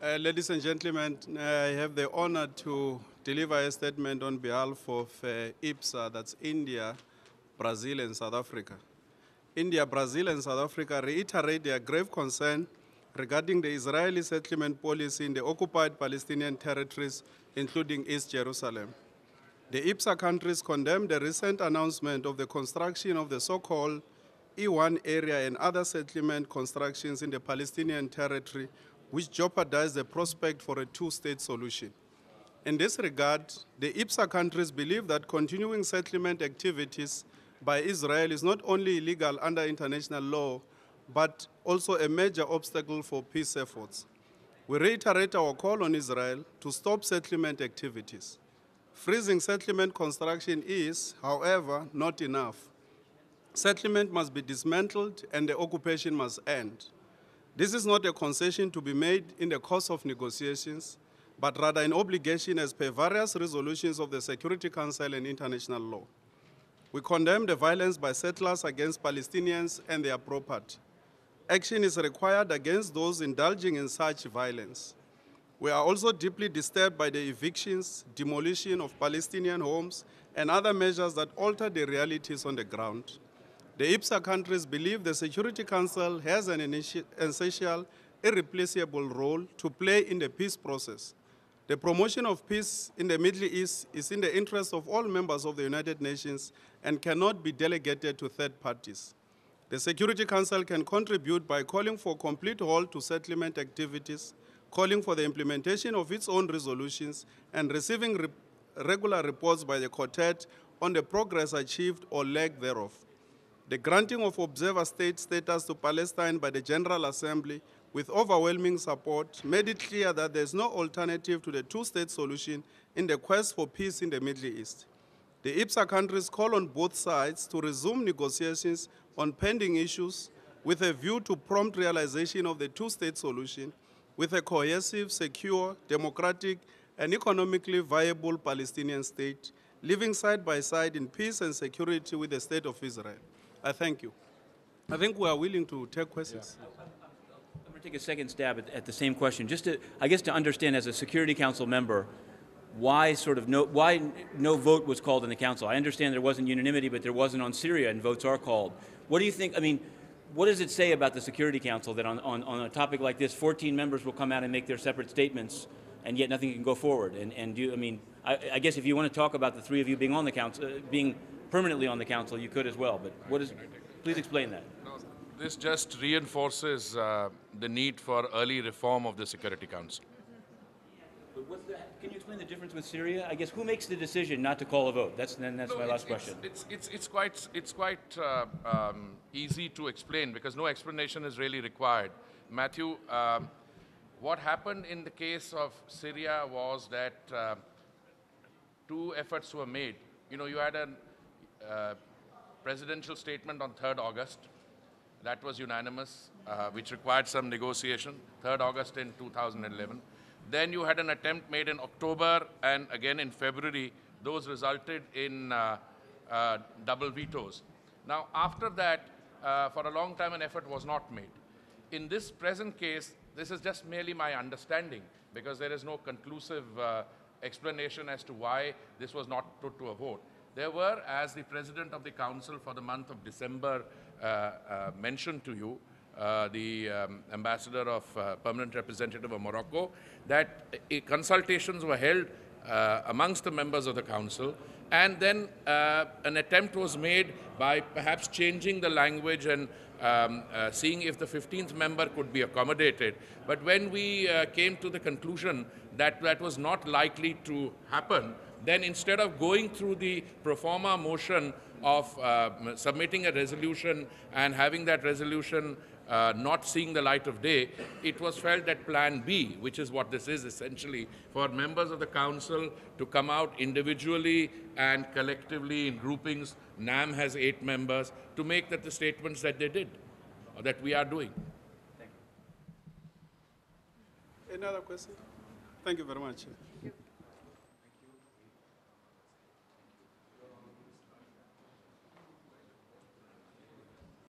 Ladies and gentlemen, I have the honor to deliver a statement on behalf of IPSA, that's India, Brazil, and South Africa. India, Brazil, and South Africa reiterate their grave concern regarding the Israeli settlement policy in the occupied Palestinian territories, including East Jerusalem. The IPSA countries condemn the recent announcement of the construction of the so-called E1 area and other settlement constructions in the Palestinian territory, which jeopardize the prospect for a two-state solution. In this regard, the IPSA countries believe that continuing settlement activities by Israel is not only illegal under international law, but also a major obstacle for peace efforts. We reiterate our call on Israel to stop settlement activities. Freezing settlement construction is, however, not enough. Settlement must be dismantled and the occupation must end. This is not a concession to be made in the course of negotiations, but rather an obligation as per various resolutions of the Security Council and international law. We condemn the violence by settlers against Palestinians and their property. Action is required against those indulging in such violence. We are also deeply disturbed by the evictions, demolition of Palestinian homes, and other measures that alter the realities on the ground. The IPSA countries believe the Security Council has an essential, irreplaceable role to play in the peace process. The promotion of peace in the Middle East is in the interest of all members of the United Nations and cannot be delegated to third parties. The Security Council can contribute by calling for complete halt to settlement activities, calling for the implementation of its own resolutions, and receiving regular reports by the Quartet on the progress achieved or lack thereof. The granting of observer state status to Palestine by the General Assembly with overwhelming support made it clear that there is no alternative to the two-state solution in the quest for peace in the Middle East. The IPSA countries call on both sides to resume negotiations on pending issues with a view to prompt realization of the two-state solution with a cohesive, secure, democratic, and economically viable Palestinian state, living side by side in peace and security with the State of Israel. I thank you. I think we are willing to take questions. I'm going to take a second stab at the same question, just to, I guess, to understand as a Security Council member, why no vote was called in the Council. I understand there wasn't unanimity, but there wasn't on Syria, and votes are called. What do you think? I mean, what does it say about the Security Council that on a topic like this, 14 members will come out and make their separate statements, and yet nothing can go forward? I guess if you want to talk about the three of you being on the Council, being permanently on the Council, you could as well. But please explain that. No, this just reinforces the need for early reform of the Security Council. But can you explain the difference with Syria? I guess who makes the decision not to call a vote? That's my last question. It's quite easy to explain because no explanation is really required. Matthew, what happened in the case of Syria was that two efforts were made. You know, you had a presidential statement on 3rd August. That was unanimous, which required some negotiation, 3rd August in 2011. Then you had an attempt made in October and again in February. Those resulted in double vetoes. Now, after that, for a long time, an effort was not made. In this present case, this is just merely my understanding because there is no conclusive explanation as to why this was not put to a vote. There were, as the President of the Council for the month of December mentioned to you, the Ambassador of Permanent Representative of Morocco, that consultations were held amongst the members of the Council, and then an attempt was made by perhaps changing the language and seeing if the 15th member could be accommodated. But when we came to the conclusion that that was not likely to happen, then instead of going through the pro forma motion of submitting a resolution and having that resolution not seeing the light of day, it was felt that Plan B, which is what this is essentially, for members of the Council to come out individually and collectively in groupings, NAM has 8 members, to make the statements that they did, or that we are doing. Any other question? Thank you very much.